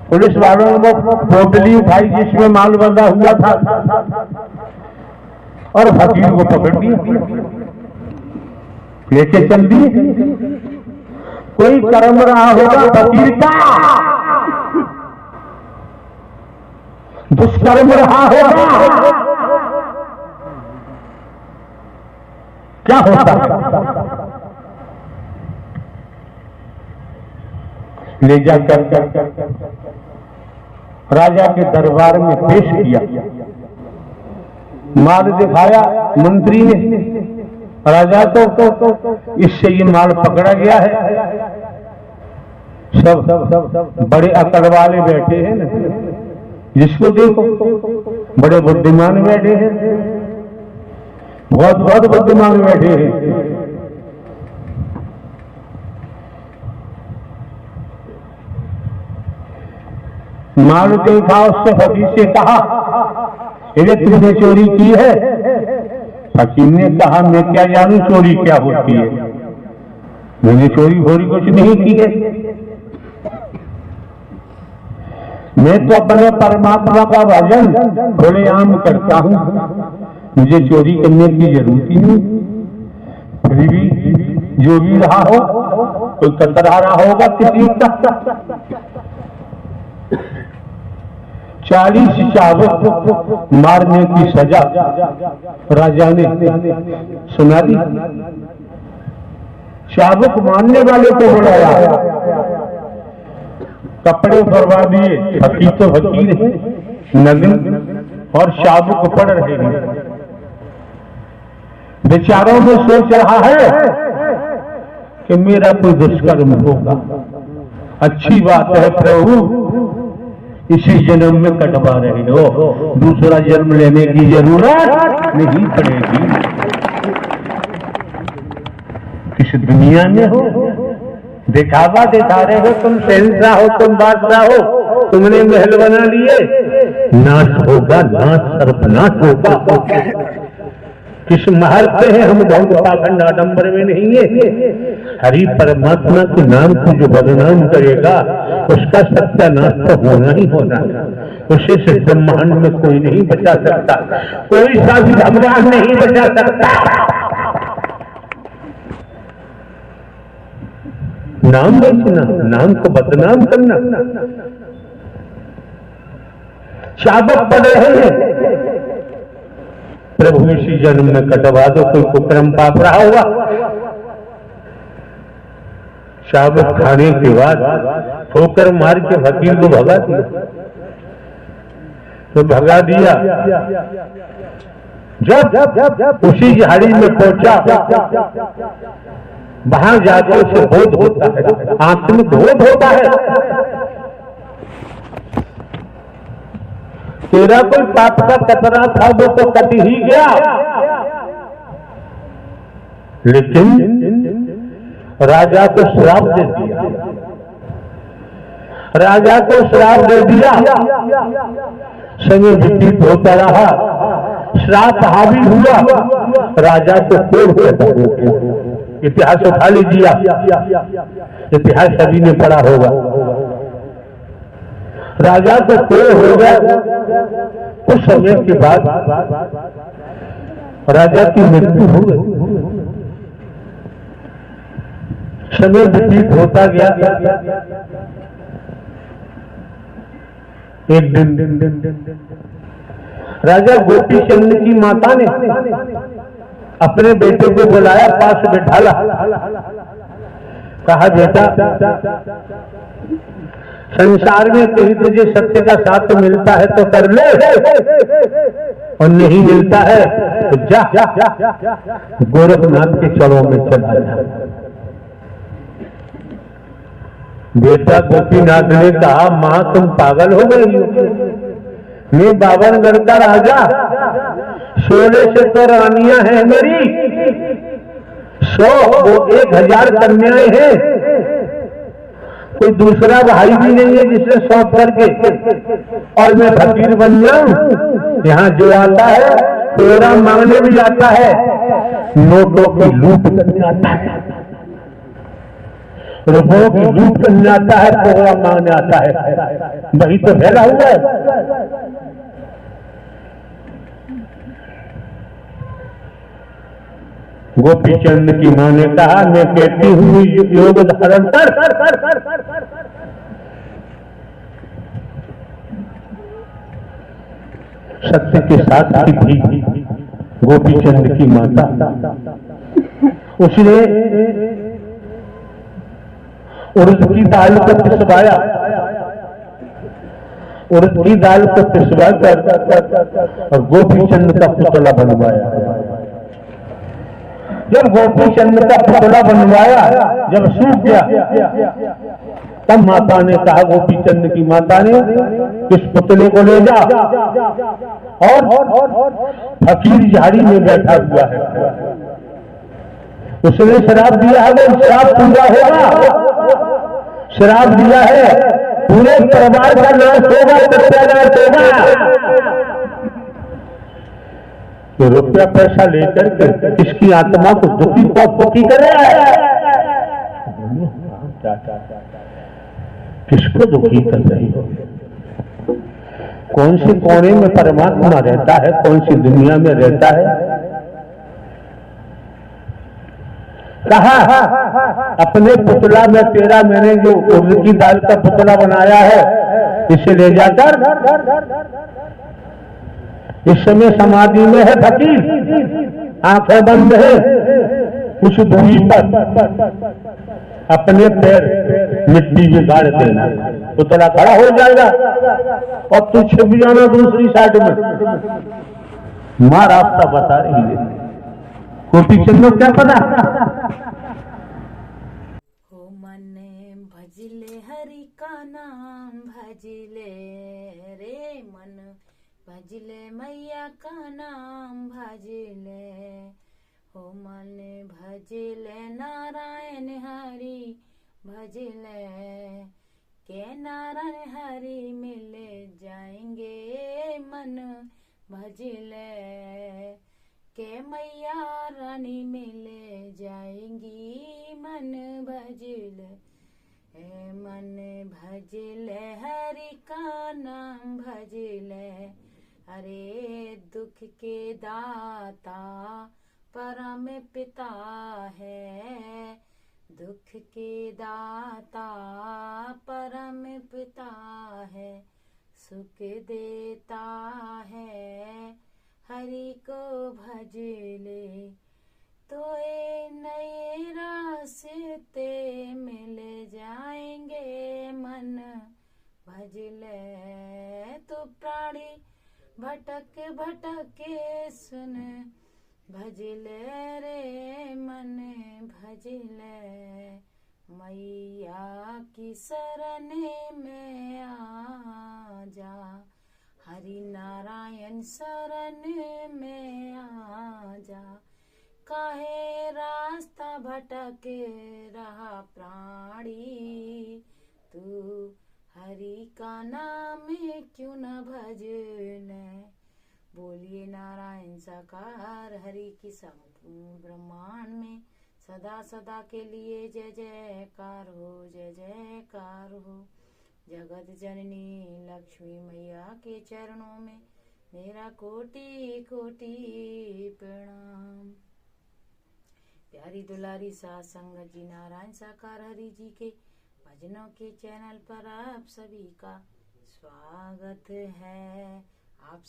Police वालों ने वो पोटली उठाई जिसमें माल बंधा हुआ था और फकीर को पकड़ दिया, लेके चल दिए। कोई कर्म रहा होगा फकीर का, दुष्कर्म रहा होगा, क्या होता है? ले जाकर राजा के दरबार में पेश किया, माल दिखाया मंत्री ने राजा को, इससे ये माल पकड़ा गया है। सब बड़े अकड़ वाले बैठे हैं ना, जिसको देखो बड़े बुद्धिमान बैठे हैं, बहुत बहुत बुद्धिमान बैठे हैं। माल देखा, उससे फकीर से कहा ये तुमने चोरी की है? फकीर ने कहा मैं क्या जानूं चोरी क्या होती है, मैंने चोरी भोरी कुछ नहीं की है, मैं तो अपने परमात्मा का भजन खुलेआम करता हूं, मुझे चोरी करने की जरूरत ही नहीं। फिर भी जो भी रहा हो, कोई कतरा रहा होगा किसी का। 40 चाबुक मारने की सजा राजा ने सुना दी। चाबुक मारने वाले को बुलाया, कपड़े उतरवा दिए, फकीर तो फकीर है, नग्न और चाबुक पड़ रहे हैं। बेचारों में सोच रहा है कि मेरा कोई दुष्कर्म होगा, अच्छी बात है प्रभु इसी जन्म में कटवा रहे हो, दूसरा जन्म लेने की जरूरत नहीं पड़ेगी। किस दुनिया में हो, दिखावा दिखा रहे हो, तुम शहंशाह हो, तुम बादशाह हो, तुमने महल बना लिए, नाश होगा, नाश सर्वनाश होगा। किस महल पे है हम ढंग पाखंड आडंबर में नहीं है। हरि परमात्मा के नाम को जो बदनाम करेगा उसका सत्यानाश तो होना ही होना, उसे से ब्रह्मांड में कोई नहीं बचा सकता, कोई सा भी भगवान नहीं बचा सकता। नाम बेचना, नाम को बदनाम करना, चाबुक पड़ रहे हैं, प्रभु इसी जन्म में कटवा दो, कोई कुकर्म पाप रहा हुआ। चाबुक खाने के बाद ठोकर मार के फकीर को भगा दिया, तो भगा दिया। जब उसी झाड़ी में पहुंचा, वहां जाकर उसे बोध होता है, आत्मिक बोध होता है तेरा कोई पाप का कतरा था वो तो कट ही गया, लेकिन राजा को श्राप दे दिया, राजा को श्राप दे दिया। समय व्यतीत होता रहा, श्राप हावी हुआ, राजा को कोढ़ पैदा हो गया। इतिहास उठा लीजिए, इतिहास सभी ने पढ़ा होगा। राजा को कोढ़ हो गया, कुछ समय के बाद राजा की मृत्यु हो गई। समय व्यतीत होता गया, एक दिन राजा गोपी चंद की माता ने अपने बेटे को बुलाया, पास बैठाला, कहा बेटा संसार में कहीं तुझे सत्य का साथ मिलता है तो कर ले, और नहीं मिलता है तो जा गोरखनाथ के चरणों में चला जा। बेटा गोपीनाथ ने कहा मां तुम पागल हो गई हो, मैं 52 का राजा, 16 से तो रानियां हैं मेरी, 100 वो 1000 कन्याएं हैं, कोई दूसरा भाई भी नहीं है जिससे सौंप करके और मैं फकीर बन जाऊं। यहाँ जो आता है तेरा मांगने भी आता है, नोटों की लूट करने आता है, रुपयों की लूट करने आता है, प्रोग्राम मांगने आता है, वही तो फैला हुआ है। गोपी चंद की मां ने कहा, मैं कहती हूँ योग धारण कर। सत्य के साथ थी गोपी चंद की माता। उसने उड़द की दाल को पिसवाया, उड़द की दाल को पिसवा कर और गोपी चंद का पुतला बनवाया। जब गोपी चंद का पुतला बनवाया, जब सूख गया, तब माता ने कहा, गोपी चंद की माता ने, इस पुतले को ले जा और फकीर झाड़ी में बैठा हुआ है, उसने शराब दिया है, वो शराब पूरा होगा, शराब दिया है, पूरे परिवार का नाश होगा, सत्यानाश होगा। तो रुपया पैसा लेकर के किसकी आत्मा को दुखी कर रहा है? किसको दुखी कर रही हो? कौन से कोने में परमात्मा रहता है, कौन सी दुनिया में रहता है? कहा अपने पुतला में तेरा, मैंने जो उड़द की दाल का पुतला बनाया है, इसे ले जाकर, इस समय समाधि में है फकीर, आंखें बंद है, कुछ दूरी पर अपने पैर मिट्टी में गाड़ देना, पुतला खड़ा हो जाएगा और तू छिप जाना दूसरी साइड में। मां रास्ता बता रही है, गोपी चंद क्या पता। हो मन भजले हरि का नाम भजले रे, मन भजले मैया का नाम भजले, हो मन भजले नारायण हरि भजले, के नारायण हरि मिले जाएंगे, मन भजले, के मैया रानी मिले जाएंगी, मन भजले, मन भजले हरि का नाम भजले, अरे दुख के दाता परम पिता है, दुख के दाता परम पिता है, सुख देता है हरि को भजले, तो नए रास्ते मिल जाएंगे, मन भजले, तो प्राणी भटक भटके सुन भजले रे, मन भजले, मैया की शरण में आ जा, हरि नारायण शरण में आ जा, काहे रास्ता भटक रहा प्राणी, तू हरि का नाम क्यों न भजने। बोलिए नारायण साकार हरि की संपूर्ण ब्रह्मांड में सदा सदा के लिए जय जयकार हो, जय जयकार हो। जगत जननी लक्ष्मी मैया के चरणों में मेरा कोटि कोटि प्रणाम। प्यारी दुलारी साथ संगत जी, नारायण साकार हरि जी के भजनों के चैनल पर आप सभी का स्वागत है। आप